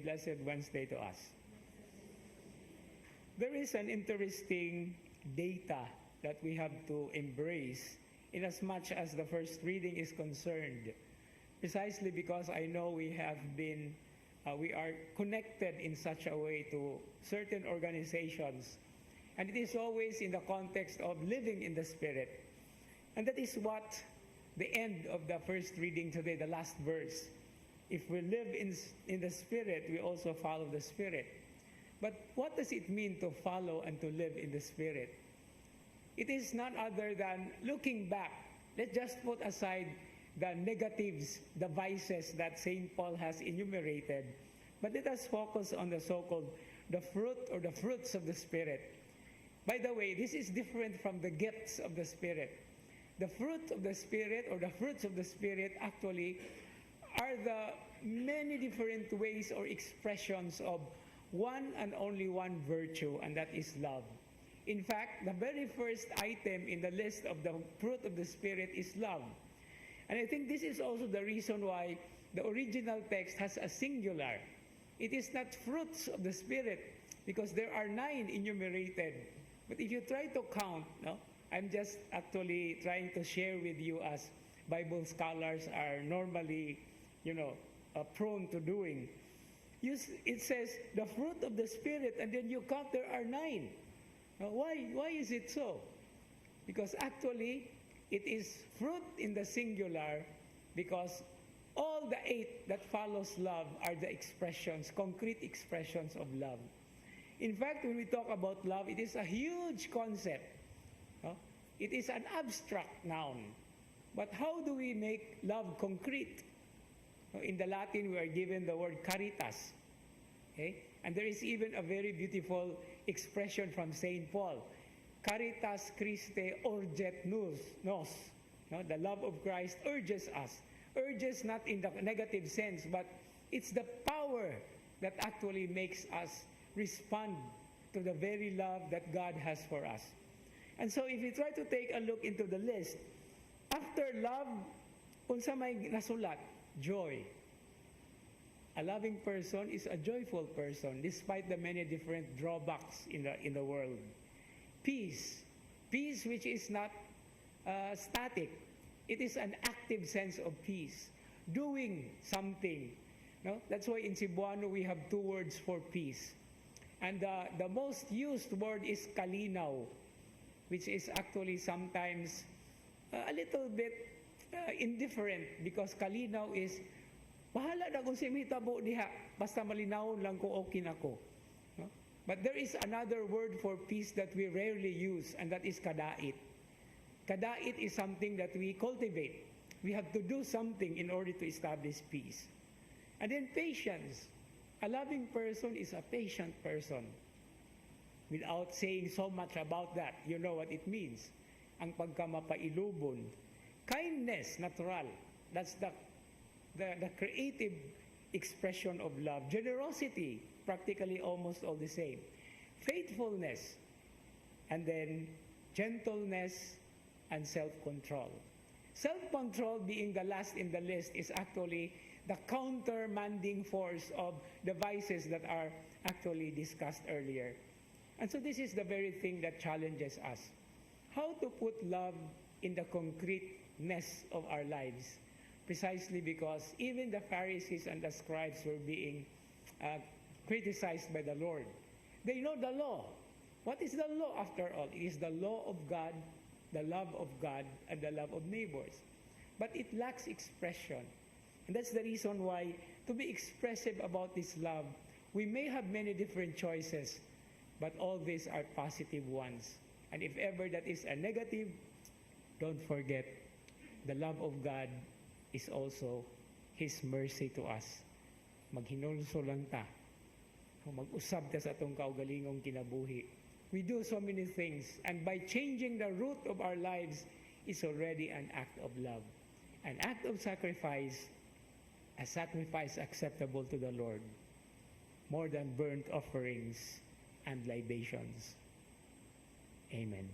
blessed Wednesday to us. There is an interesting data that we have to embrace in as much as the first reading is concerned, precisely because I know we are connected in such a way to certain organizations, and it is always in the context of living in the Spirit. And that is what the end of the first reading today, the last verse. If we live in the Spirit, we also follow the Spirit. But what does it mean to follow and to live in the Spirit? It is none other than looking back. Let's just put aside the negatives, the vices that St. Paul has enumerated. But let us focus on the so-called the fruit or the fruits of the Spirit. By the way, this is different from the gifts of the Spirit. The fruit of the Spirit or the fruits of the Spirit actually are the many different ways or expressions of one and only one virtue, and that is love. In fact, the very first item in the list of the fruit of the Spirit is love. And I think this is also the reason why the original text has a singular. It is not fruits of the Spirit, because there are 9 enumerated. But if you try to count, I'm just actually trying to share with you as Bible scholars are normally, prone to doing. It says the fruit of the Spirit, and then you count there are 9. Now, why is it so? Because actually, it is fruit in the singular, because all the 8 that follows love are the expressions, concrete expressions of love. In fact, when we talk about love, it is a huge concept. It is an abstract noun. But how do we make love concrete? In the Latin, we are given the word caritas. Okay? And there is even a very beautiful expression from St. Paul. Caritas Christe urget nos. The love of Christ urges us. Urges not in the negative sense, but it's the power that actually makes us respond to the very love that God has for us. And so if you try to take a look into the list, after love, unsa may nasulat? Joy. A loving person is a joyful person despite the many different drawbacks in the world. Peace. Peace which is not static. It is an active sense of peace. Doing something. That's why in Cebuano we have 2 words for peace. And the most used word is kalinaw, which is actually sometimes a little bit indifferent, because kalinaw is bahala na kung simitabo diha, basta malinawon lang ko okay na ko. But there is another word for peace that we rarely use, and that is kadait. Kadait is something that we cultivate. We have to do something in order to establish peace. And then patience. A loving person is a patient person. Without saying so much about that, you know what it means. Ang pagkamapailubon. Kindness, natural. That's the creative expression of love. Generosity, practically almost all the same. Faithfulness, and then gentleness and self-control. Self-control, being the last in the list, is actually the countermanding force of the vices that are actually discussed earlier. And so this is the very thing that challenges us. How to put love in the concreteness of our lives. Precisely because even the Pharisees and the scribes were being criticized by the Lord. They know the law. What is the law after all? It is the law of God, the love of God, and the love of neighbors. But it lacks expression. And that's the reason why, to be expressive about this love, we may have many different choices, but all these are positive ones. And if ever that is a negative, don't forget, the love of God is also His mercy to us. Maghinulso lang ta. Mag-usab ta sa atong kaugalingong kinabuhi. We do so many things, and by changing the root of our lives is already an act of love. An act of sacrifice, a sacrifice acceptable to the Lord, more than burnt offerings and libations. Amen.